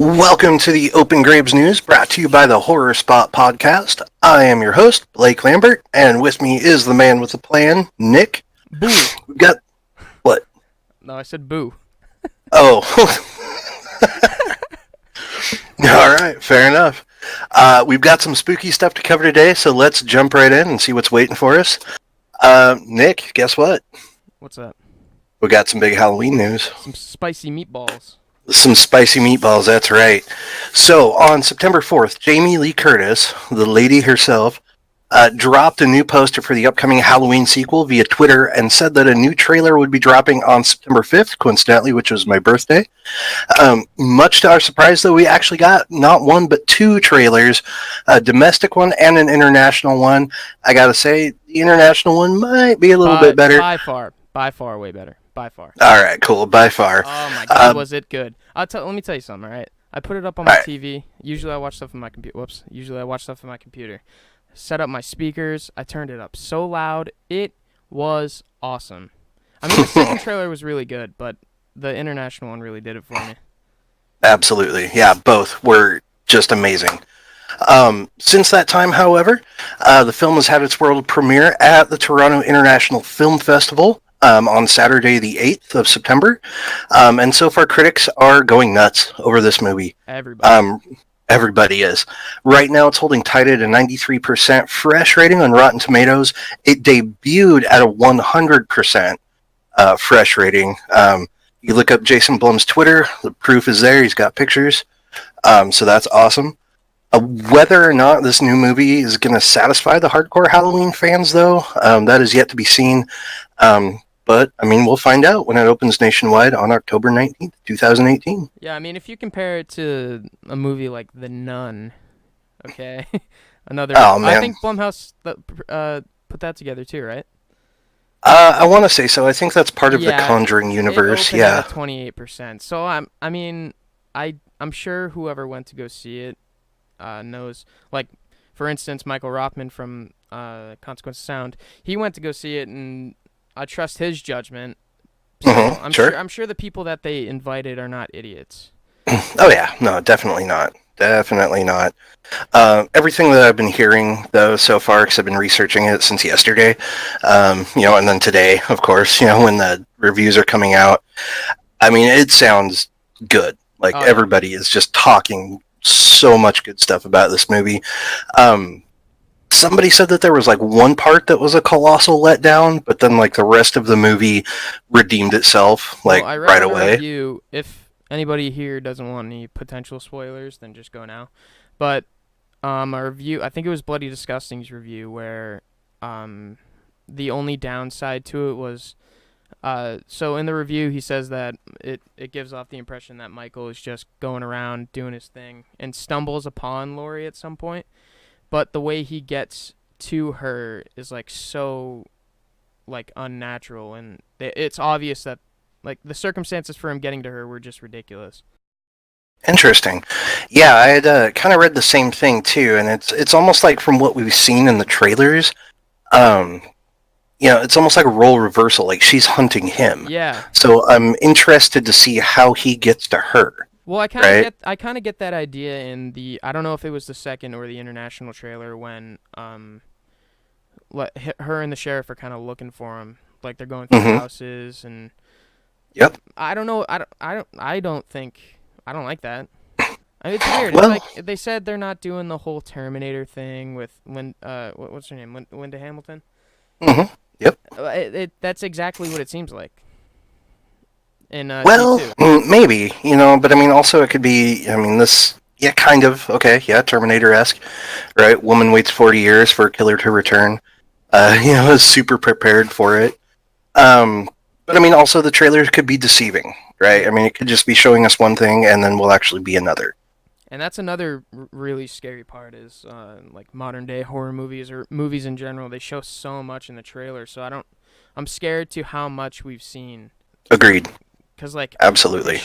Welcome to the Open Graves News, brought to you by the Horror Spot Podcast. I am your host, Blake Lambert, and with me is the man with the plan, Nick. Boo. We've got what? No, I said boo. Oh, all right, fair enough. We've got some spooky stuff to cover today, so let's jump right in and see what's waiting for us. Nick, guess what? What's that? We got some big Halloween news. Some spicy meatballs. Some spicy meatballs, that's right. So, on September 4th, Jamie Lee Curtis, the lady herself, dropped a new poster for the upcoming Halloween sequel via Twitter and said that a new trailer would be dropping on September 5th, coincidentally, which was my birthday. Much to our surprise, though, we actually got not one but two trailers, a domestic one and an international one. I gotta say, the international one might be a little bit better. By far, way better. By far. All right, cool. By far. Oh my God, was it good? Let me tell you something. All right, I put it up on my All right. TV. Usually, I watch stuff on my computer. Whoops. Usually, I watch stuff on my computer. Set up my speakers. I turned it up so loud. It was awesome. I mean, the second trailer was really good, but the international one really did it for me. Absolutely. Yeah, both were just amazing. Since that time, however, the film has had its world premiere at the Toronto International Film Festival on Saturday, the 8th of September. And so far, critics are going nuts over this movie. Everybody is. Right now, it's holding tight at a 93% fresh rating on Rotten Tomatoes. It debuted at a 100% fresh rating. You look up Jason Blum's Twitter, the proof is there. He's got pictures. So that's awesome. Whether or not this new movie is going to satisfy the hardcore Halloween fans, though, that is yet to be seen. But, I mean, we'll find out when it opens nationwide on October 19th, 2018. Yeah, I mean, if you compare it to a movie like The Nun, okay? Oh, man. I think Blumhouse put that together too, right? I want to say so. I think that's part of the Conjuring universe. It opened at 28%. So I'm sure whoever went to go see it knows. Like, for instance, Michael Rothman from Consequence of Sound, he went to go see it, and I trust his judgment. So I'm sure the people that they invited are not idiots. Oh yeah, no, definitely not. Definitely not. Everything that I've been hearing, though, so far, because I've been researching it since yesterday, and then today, of course, when the reviews are coming out, I mean, it sounds good. Like, everybody is just talking so much good stuff about this movie. Somebody said that there was, like, one part that was a colossal letdown, but then, like, the rest of the movie redeemed itself, like, right away. Review, if anybody here doesn't want any potential spoilers, then just go now. But a review, I think it was Bloody Disgusting's review, where the only downside to it was, so in the review he says that it gives off the impression that Michael is just going around doing his thing and stumbles upon Laurie at some point. But the way he gets to her is, like, so, like, unnatural, and it's obvious that, like, the circumstances for him getting to her were just ridiculous. Interesting. Yeah, I had kind of read the same thing too, and it's almost like from what we've seen in the trailers, it's almost like a role reversal. Like, she's hunting him. Yeah. So I'm interested to see how he gets to her. Well, I kind of get that idea in I don't know if it was the second or the international trailer when her and the sheriff are kind of looking for him, like they're going through houses and. Yep. I don't know. I don't like that. I mean, it's weird. Well, it's like they said they're not doing the whole Terminator thing with what's her name? Linda Hamilton. Mm-hmm. Yep. That's exactly what it seems like. And maybe, but I mean, also it could be. I mean, kind of. Okay, yeah, Terminator-esque, right? Woman waits 40 years for a killer to return. Is super prepared for it. But I mean, also the trailers could be deceiving, right? I mean, it could just be showing us one thing, and then will actually be another. And that's another really scary part is, like, modern day horror movies or movies in general. They show so much in the trailer, so I'm scared to how much we've seen. Agreed. Because, like, absolutely,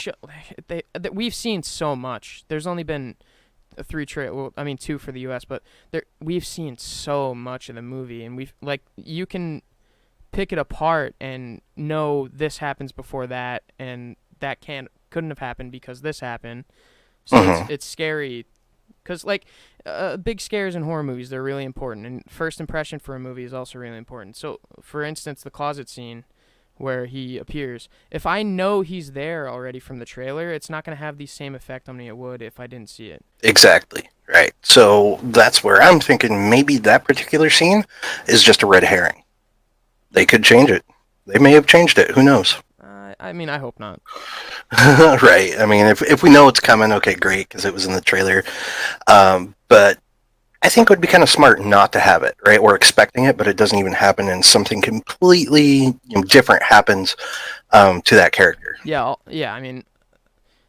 we've seen so much. There's only been 3 2 for the U.S., but we've seen so much of the movie, and you can pick it apart and know this happens before that, and that couldn't have happened because this happened. So Mhm. it's scary, because like big scares in horror movies, they're really important, and first impression for a movie is also really important. So for instance, the closet scene where he appears, if I know he's there already from the trailer, it's not going to have the same effect on me it would if I didn't see it. Exactly. Right. So that's where I'm thinking maybe that particular scene is just a red herring. They could change it. They may have changed it. Who knows? I mean, I hope not. Right. I mean, if we know it's coming, okay, great, because it was in the trailer. But I think it would be kind of smart not to have it, right? We're expecting it, but it doesn't even happen, and something completely different happens to that character. Yeah, I mean,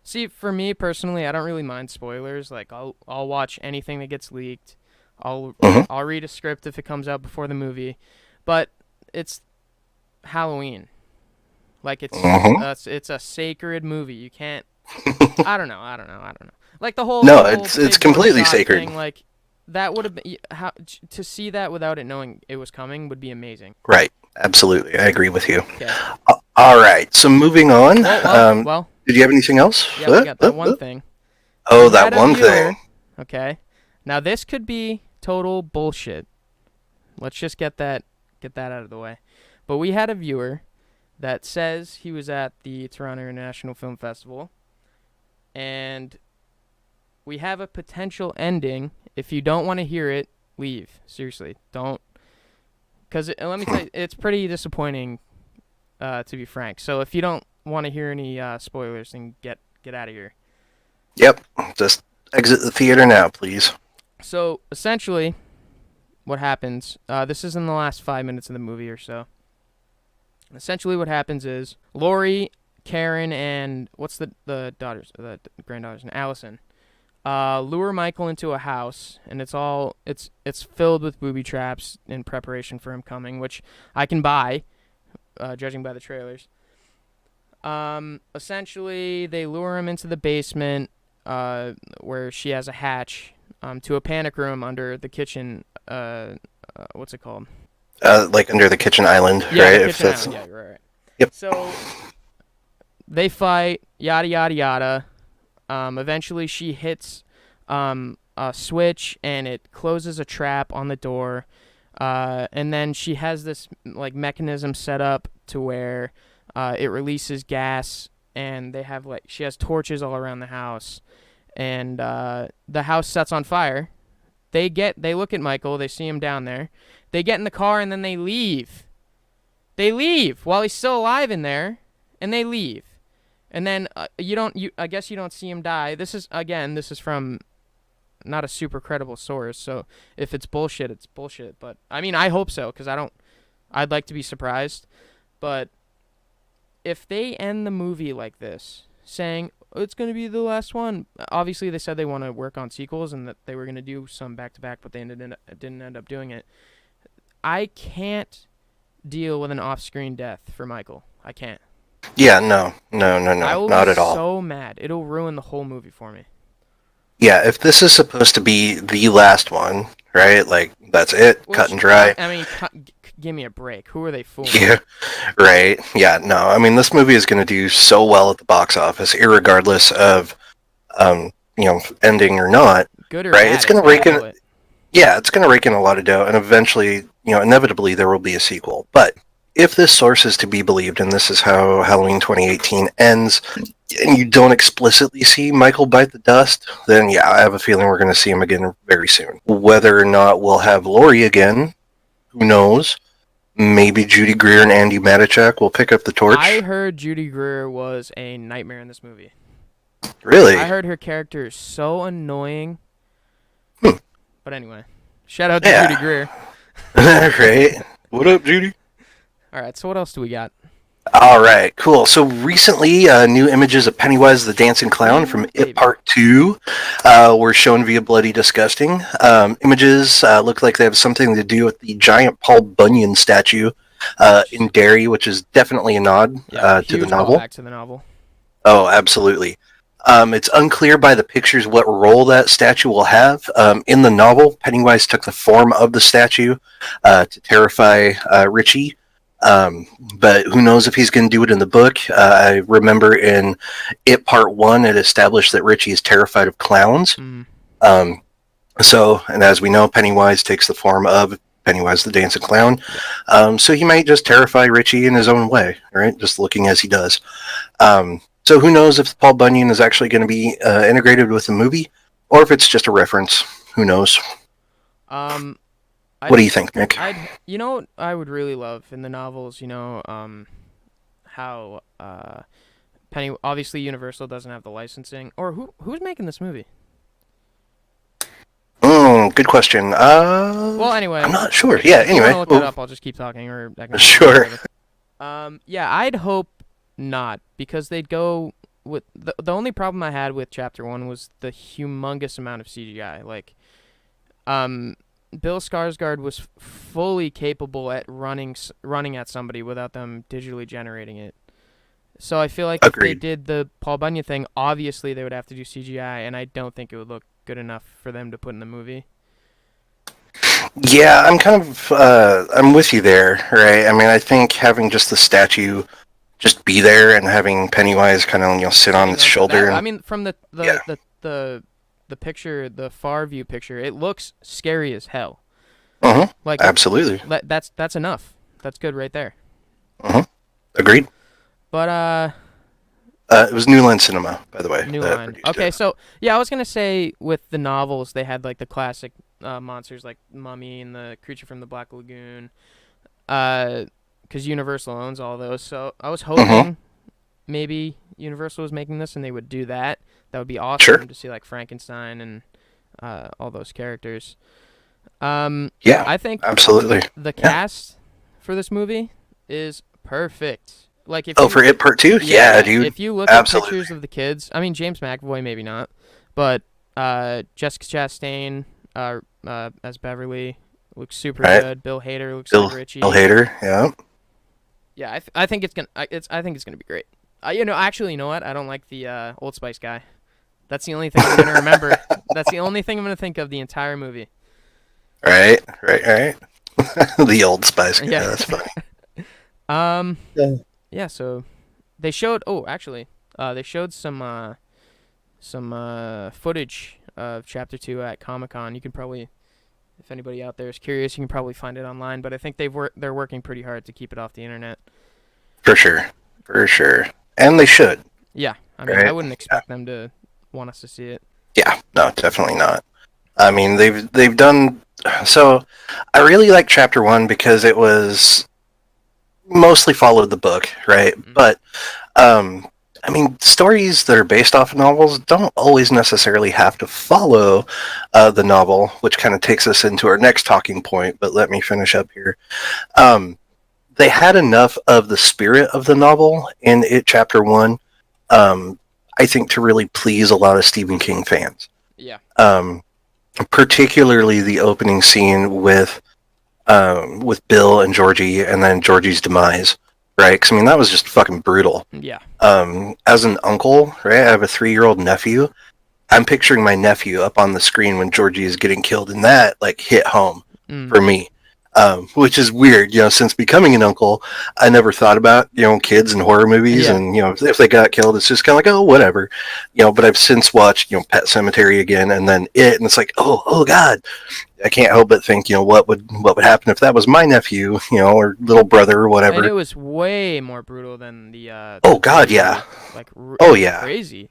see, for me personally, I don't really mind spoilers. Like, I'll watch anything that gets leaked. hmm I'll read a script if it comes out before the movie, but it's Halloween. Like, hmm it's a sacred movie. You can't. I don't know. Like the No, whole it's big completely one-shot sacred. thing. Like, that would have been how to see that without it knowing it was coming would be amazing. Right. Absolutely. I agree with you. Okay. All right. So moving on. Well. Did you have anything else? Yeah, we got that one thing. Oh, We that had a one viewer. thing. Okay. Now this could be total bullshit. Let's just get that out of the way. But we had a viewer that says he was at the Toronto International Film Festival, and we have a potential ending. If you don't want to hear it, leave. Seriously, don't. Because let me tell you, it's pretty disappointing, to be frank. So if you don't want to hear any spoilers, then get out of here. Yep. Just exit the theater now, please. So essentially, what happens? This is in the last 5 minutes of the movie or so. Essentially, what happens is Lori, Karen, and what's the granddaughters, and Allison, lure Michael into a house, and it's filled with booby traps in preparation for him coming, which I can buy, judging by the trailers. Essentially, they lure him into the basement, where she has a hatch, to a panic room under the kitchen. What's it called? Like under the kitchen island, Yeah, right? the If kitchen that's island. Yeah, right. Yep. So they fight, yada yada yada. Eventually, she hits a switch, and it closes a trap on the door. And then she has this like mechanism set up to where it releases gas, and they have she has torches all around the house, and the house sets on fire. They look at Michael, they see him down there. They get in the car, and then they leave. They leave while he's still alive in there, and they leave. And then I guess you don't see him die. This is from not a super credible source. So if it's bullshit, it's bullshit. But I mean, I hope so, because I'd like to be surprised. But if they end the movie like this, saying it's going to be the last one, obviously they said they want to work on sequels and that they were going to do some back to back, but they didn't end up doing it. I can't deal with an off-screen death for Michael. I can't. Yeah, no, I will not be at all. so mad. It'll ruin the whole movie for me. Yeah, if this is supposed to be the last one, right? Like that's it, cut and dry. I mean, give me a break. Who are they fooling? Yeah, right. Yeah, no. I mean, this movie is going to do so well at the box office, irregardless of, ending or not. Good or Right? bad, It's going to gonna rake in. do it. Yeah, it's going to rake in a lot of dough, and eventually, inevitably, there will be a sequel. But if this source is to be believed, and this is how Halloween 2018 ends, and you don't explicitly see Michael bite the dust, then yeah, I have a feeling we're going to see him again very soon. Whether or not we'll have Laurie again, who knows? Maybe Judy Greer and Andy Matichak will pick up the torch. I heard Judy Greer was a nightmare in this movie. Really? I heard her character is so annoying. Hmm. But anyway, shout out to Yeah. Judy Greer. Right. What up, Judy? All right, so what else do we got? All right, cool. So recently, new images of Pennywise the Dancing Clown from Baby. It Part 2 were shown via Bloody Disgusting. Images look like they have something to do with the giant Paul Bunyan statue in Derry, which is definitely a nod Yeah, to the huge novel. callback to the novel. Oh, absolutely. It's unclear by the pictures what role that statue will have. In the novel, Pennywise took the form of the statue to terrify Richie. But who knows if he's going to do it in the book. I remember in It Part 1, it established that Richie is terrified of clowns. Mm. And as we know, Pennywise takes the form of Pennywise the Dancing Clown. So he might just terrify Richie in his own way, right? Just looking as he does. So who knows if Paul Bunyan is actually going to be integrated with the movie, or if it's just a reference. Who knows? What do you think, Nick? I would really love in the novels, how obviously Universal doesn't have the licensing, or who's making this movie? Good question. Well, anyway, I'm not sure. Yeah. If you Anyway, wanna look it up, I'll just keep talking, or I can sure. Yeah, I'd hope not, because they'd go with the only problem I had with Chapter 1 was the humongous amount of CGI. Like, Bill Skarsgård was fully capable at running at somebody without them digitally generating it. So I feel like Agreed. if they did the Paul Bunyan thing, obviously they would have to do CGI, and I don't think it would look good enough for them to put in the movie. Yeah, I'm with you there, right? I mean, I think having just the statue just be there and having Pennywise kind of sit on its shoulder. I mean, from the picture, the far view picture, it looks scary as hell. Like, absolutely. That's enough. That's good right there. Agreed. But it was New Line Cinema, by the way. New Line. Okay, so yeah, I was gonna say with the novels they had like the classic monsters like Mummy and the Creature from the Black Lagoon, because Universal owns all those. So I was hoping maybe Universal was making this and they would do that. That would be awesome to see, like Frankenstein and all those characters. Yeah, I think absolutely. The cast for this movie is perfect. Like, if for It Part 2? Yeah, dude. If you look at pictures of the kids, I mean, James McAvoy maybe not, but Jessica Chastain as Beverly looks super good. Bill Hader looks like Richie. Bill Hader, yeah. Yeah, I think it's gonna be great. You know what? I don't like the Old Spice guy. That's the only thing I'm gonna remember. That's the only thing I'm gonna think of the entire movie. Right. The Old Spice guy. Yeah, that's funny. Yeah, so they showed. Oh, actually, they showed some footage of Chapter 2 at Comic-Con. You can probably, if anybody out there is curious, you can probably find it online. But I think they're working pretty hard to keep it off the internet. For sure, and they should. Yeah, I mean, I wouldn't expect them to want us to see it. Yeah, no, definitely not. I mean, they've done. So, I really like Chapter 1 because it was mostly followed the book, right? But I mean, stories that are based off of novels don't always necessarily have to follow the novel, which kind of takes us into our next talking point. But let me finish up here. They had enough of the spirit of the novel in It Chapter 1, I think, to really please a lot of Stephen King fans. Yeah. Particularly the opening scene with Bill and Georgie, and then Georgie's demise, right? Because, I mean, that was just fucking brutal. Yeah. As an uncle, right, I have a 3-year-old nephew. I'm picturing my nephew up on the screen when Georgie is getting killed, and that, like, hit home for me. Which is weird, since becoming an uncle, I never thought about, kids and horror movies, and, if they got killed, it's just kind of like, oh, whatever, but I've since watched, Pet Sematary again, and then and it's like, oh God, I can't help but think, what would happen if that was my nephew, or little brother or whatever. And it was way more brutal than the, oh God, yeah. Like, crazy.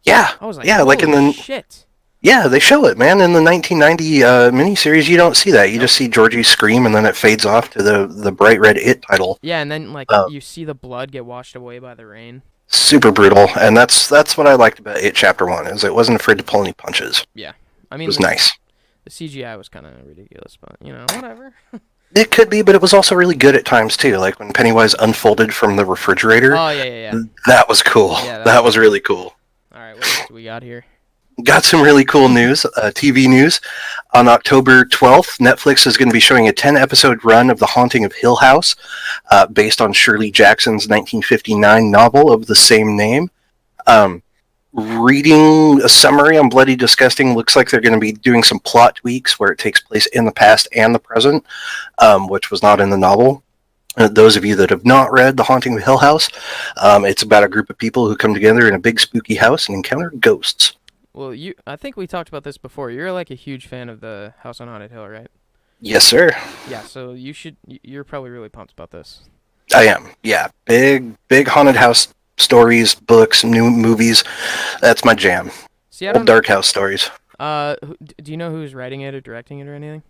Yeah. I was like, yeah, like in the shit. Yeah, they show it, man. In the 1990 miniseries, you don't see that. You just see Georgie scream, and then it fades off to the bright red It title. Yeah, and then you see the blood get washed away by the rain. Super brutal, and that's what I liked about It Chapter 1, is it wasn't afraid to pull any punches. Yeah, I mean, it was nice. The CGI was kind of ridiculous, but whatever. It could be, but it was also really good at times too. Like when Pennywise unfolded from the refrigerator. Oh yeah. That was cool. Yeah, that was really cool. All right, what else do we got here? Got some really cool news, TV news. On October 12th, Netflix is going to be showing a 10-episode run of The Haunting of Hill House, based on Shirley Jackson's 1959 novel of the same name. Reading a summary on Bloody Disgusting, looks like they're going to be doing some plot tweaks where it takes place in the past and the present, which was not in the novel. Those of you that have not read The Haunting of Hill House, it's about a group of people who come together in a big spooky house and encounter ghosts. Well, I think we talked about this before. You're like a huge fan of the House on Haunted Hill, right? Yes, sir. Yeah, so you're probably really pumped about this. I am. Yeah, big haunted house stories, books, new movies. That's my jam. See, I Old don't. dark house stories. Do you know who's writing it or directing it or anything?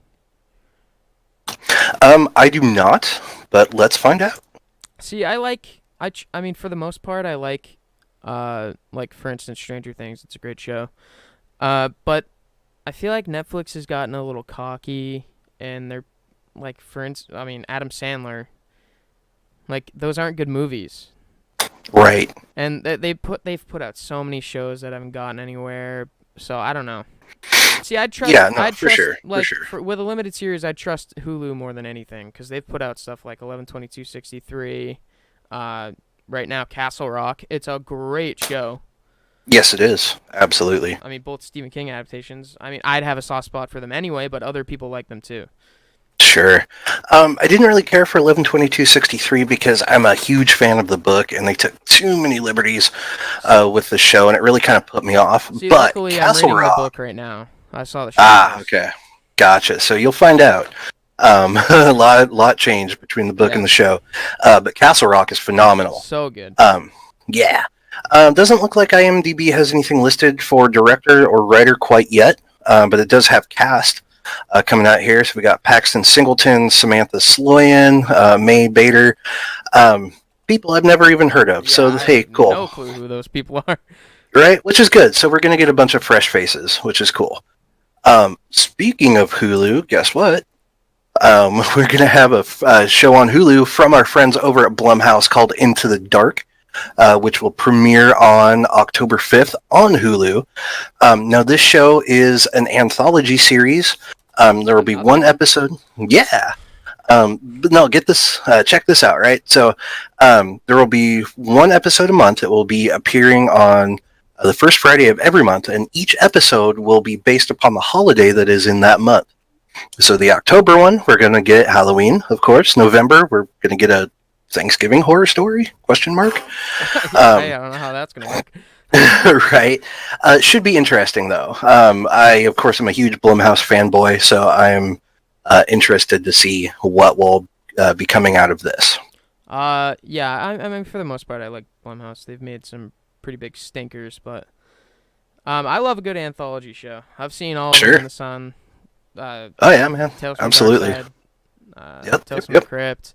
I do not, but let's find out. See, I mean, for the most part, I like for instance, Stranger Things. It's a great show. But I feel like Netflix has gotten a little cocky, and they're like, I mean, Adam Sandler. Like, those aren't good movies. Right. And they've put out so many shows that haven't gotten anywhere. So I don't know. See, I'd trust. Yeah, no, I'd for trust, sure, for like, sure. with a limited series, I'd trust Hulu more than anything because they've put out stuff like 11/22/63. Right now, Castle Rock. It's a great show. Yes, it is. Absolutely. I mean, both Stephen King adaptations. I mean, I'd have a soft spot for them anyway, but other people like them too. Sure. I didn't really care for 11/22/63 because I'm a huge fan of the book, and they took too many liberties with the show, and it really kind of put me off. See, but luckily, Castle I'm reading Rock. the book right now. I saw the show. Okay. Gotcha. So you'll find out. A lot changed between the book and the show. But Castle Rock is phenomenal. So good. Yeah. Doesn't look like IMDb has anything listed for director or writer quite yet, but it does have cast coming out here. So we got Paxton Singleton, Samantha Sloyan, May Bader, people I've never even heard of. Yeah, So I hey, have cool. No clue who those people are. Right? Which is good. So we're going to get a bunch of fresh faces, which is cool. Speaking of Hulu, guess what? We're going to have a show on Hulu from our friends over at Blumhouse called Into the Dark, which will premiere on October 5th on Hulu. Now, this show is an anthology series. There will be one episode. Yeah. But no, get this, check this out, right? So there will be one episode a month. It will be appearing on the first Friday of every month, and each episode will be based upon the holiday that is in that month. So the October one, we're going to get Halloween, of course. November, we're going to get a Thanksgiving horror story, question mark. Hey, I don't know how that's going to work. Right. Should be interesting, though. I, of course, am a huge Blumhouse fanboy, so I'm interested to see what will be coming out of this. Yeah, I mean, for the most part, I like Blumhouse. They've made some pretty big stinkers, but I love a good anthology show. I've seen all of them in the Sun. Oh yeah, man. Tales from Absolutely. Tales from the Crypt.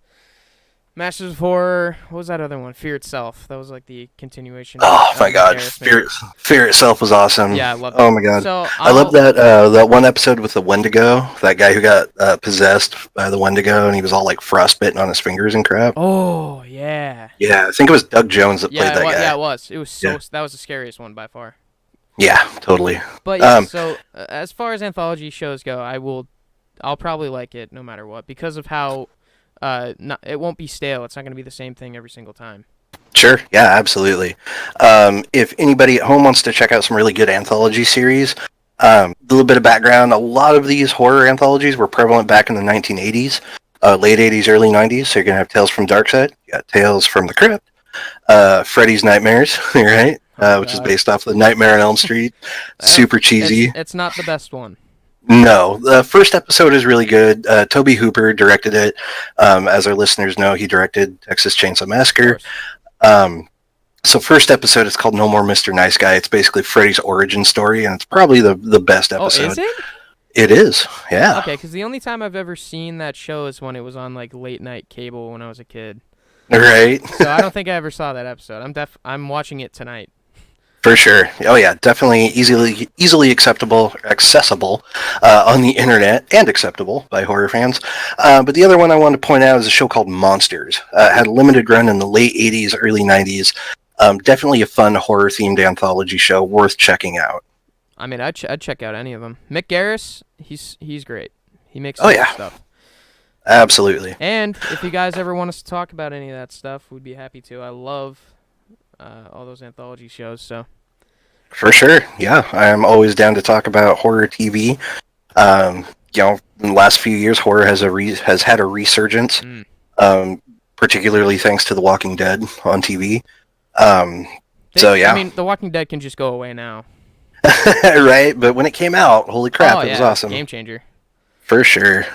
Masters of Horror. What was that other one? Fear Itself. That was like the continuation. Oh my God, Fear Itself was awesome. Yeah, I love it. Oh my God, so I love that one episode with the Wendigo. That guy who got possessed by the Wendigo, and he was all like frostbitten on his fingers and crap. Oh yeah. Yeah, I think it was Doug Jones that played that guy. Yeah, it was. It was so. That was the scariest one by far. Yeah, totally. But yeah, so as far as anthology shows go, I'll probably like it no matter what because of how it won't be stale. It's not going to be the same thing every single time. Sure. Yeah, absolutely. If anybody at home wants to check out some really good anthology series, a little bit of background. A lot of these horror anthologies were prevalent back in the 1980s, late 80s, early 90s. So you're going to have Tales from Darkside, you got Tales from the Crypt, Freddy's Nightmares, right? Which is based off the Nightmare on Elm Street. Super cheesy. It's not the best one. No, the first episode is really good. Toby Hooper directed it. As our listeners know, he directed Texas Chainsaw Massacre. So first episode is called No More Mr. Nice Guy. It's basically Freddy's origin story, and it's probably the best episode. Oh, is it? It is, yeah. Okay, because the only time I've ever seen that show is when it was on like late night cable when I was a kid. Right. So I don't think I ever saw that episode. I'm watching it tonight. For sure. Oh yeah, definitely easily accessible on the internet and acceptable by horror fans. But the other one I wanted to point out is a show called Monsters. Had a limited run in the late 80s, early 90s. Definitely a fun horror-themed anthology show worth checking out. I mean, I'd check out any of them. Mick Garris, he's great. He makes some good stuff. Absolutely. And if you guys ever want us to talk about any of that stuff, we'd be happy to. I love all those anthology shows. So. For sure, yeah, I'm always down to talk about horror TV. In the last few years, horror has had a resurgence. particularly thanks to The Walking Dead on TV. So yeah, I mean, The Walking Dead can just go away now. right. But when it came out, holy crap, it was awesome. Game changer. For sure.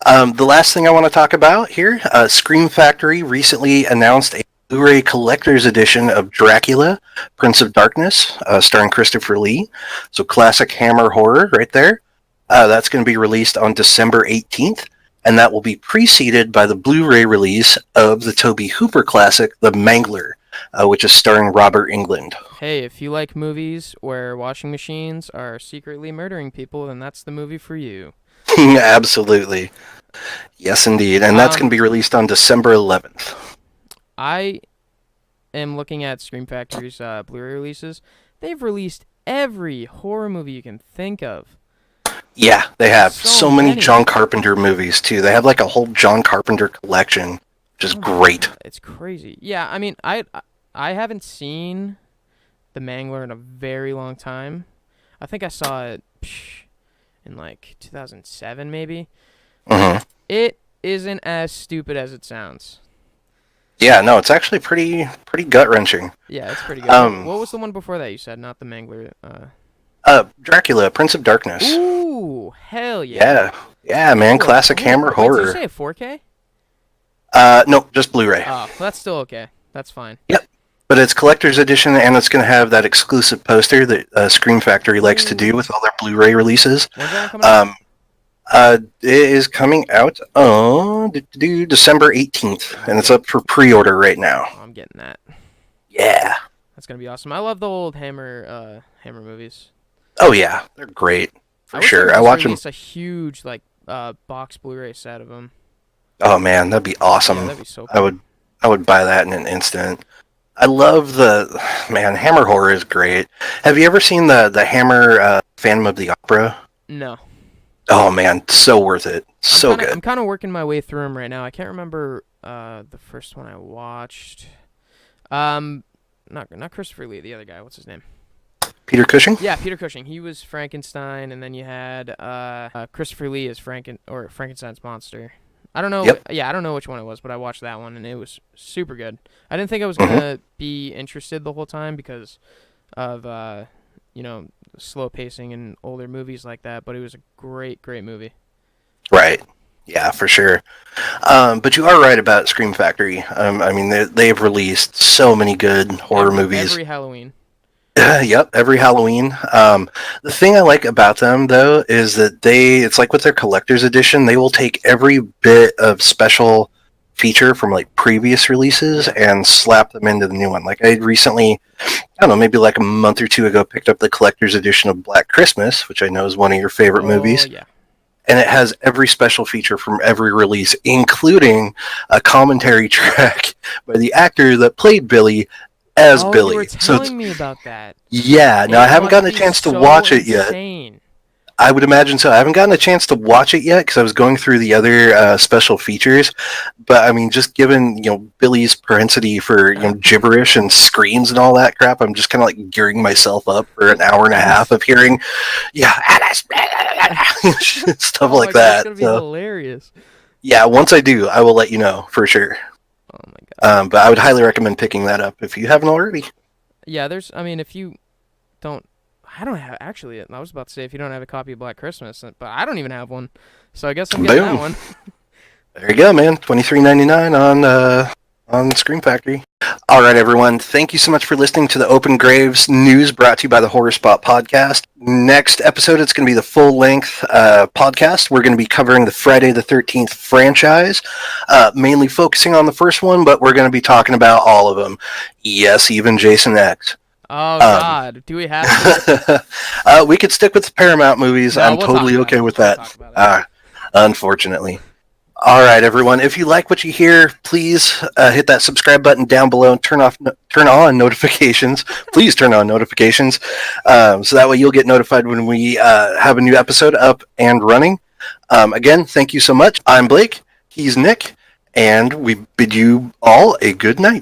The last thing I want to talk about here, Scream Factory recently announced a Blu-ray collector's edition of Dracula, Prince of Darkness, starring Christopher Lee. So classic Hammer horror right there. That's going to be released on December 18th, and that will be preceded by the Blu-ray release of the Tobe Hooper classic, The Mangler, which is starring Robert Englund. Hey, if you like movies where washing machines are secretly murdering people, then that's the movie for you. Absolutely. Yes, indeed. And that's going to be released on December 11th. I am looking at Scream Factory's Blu-ray releases. They've released every horror movie you can think of. Yeah, they have So so many many. John Carpenter movies, too. They have like a whole John Carpenter collection, which is great. It's crazy. Yeah, I mean, I haven't seen The Mangler in a very long time. I think I saw it in like 2007, maybe. Mhm. It isn't as stupid as it sounds. Yeah, no, it's actually pretty gut-wrenching. Yeah, it's pretty good. Um, What was the one before that you said? Not The Mangler. Dracula, Prince of Darkness. Ooh, hell yeah. Yeah, man, classic Hammer Wait, horror. did you say a 4K? No, just Blu-ray. Oh, that's still okay. That's fine. But it's collector's edition, and it's going to have that exclusive poster that Scream Factory likes to do with all their Blu-ray releases. When's that coming out? It is coming out on December 18th, and it's up for pre-order right now. Oh, I'm getting that. Yeah. That's gonna be awesome. I love the old Hammer movies. Oh yeah, they're great for wish sure. they I would watch them. release a huge box Blu-ray set of them. Oh man, that'd be awesome. Yeah, that'd be so cool. I would buy that in an instant. I love Hammer horror is great. Have you ever seen the Hammer Phantom of the Opera? No. Oh man, so worth it. So good. I'm kind of working my way through them right now. I can't remember the first one I watched. Not Christopher Lee, the other guy. What's his name? Peter Cushing? Yeah, Peter Cushing. He was Frankenstein, and then you had Christopher Lee as Frankenstein's monster. I don't know. Yep. Yeah, I don't know which one it was, but I watched that one, and it was super good. I didn't think I was gonna be interested the whole time because of slow pacing and older movies like that, but it was a great movie. Right. Yeah, for sure. But you are right about Scream Factory. I mean, they've released so many good horror movies. Every Halloween. Yep, every Halloween. The thing I like about them, though, is that it's like with their collector's edition, they will take every bit of special feature from like previous releases and slap them into the new one. Like I recently, I don't know, maybe like a month or two ago, picked up the collector's edition of Black Christmas, which I know is one of your favorite movies. Yeah. And it has every special feature from every release, including a commentary track by the actor that played Billy as Billy. You were telling me about that. Yeah, now I haven't gotten a chance to watch it yet. Insane. I would imagine so. I haven't gotten a chance to watch it yet because I was going through the other special features. But I mean, just given Billy's propensity for gibberish and screams and all that crap, I'm just kind of like gearing myself up for an hour and a half of hearing, stuff like that. It's gonna be hilarious. Yeah, once I do, I will let you know for sure. Oh my god. But I would highly recommend picking that up if you haven't already. Yeah, if you don't, I don't have, actually, I was about to say if you don't have a copy of Black Christmas, but I don't even have one, so I guess I'm getting that one. There you go, man. $23.99 on Scream Factory. All right, everyone. Thank you so much for listening to the Open Graves news brought to you by the Horror Spot podcast. Next episode, it's going to be the full-length podcast. We're going to be covering the Friday the 13th franchise, mainly focusing on the first one, but we're going to be talking about all of them. Yes, even Jason X. Oh god, do we have to? We could stick with the Paramount movies. No, I'm we'll totally talk about okay it. with We'll that. talk about it. Unfortunately. All right, everyone. If you like what you hear, please hit that subscribe button down below and turn on notifications. Please turn on notifications so that way you'll get notified when we have a new episode up and running. Again, thank you so much. I'm Blake. He's Nick. And we bid you all a good night.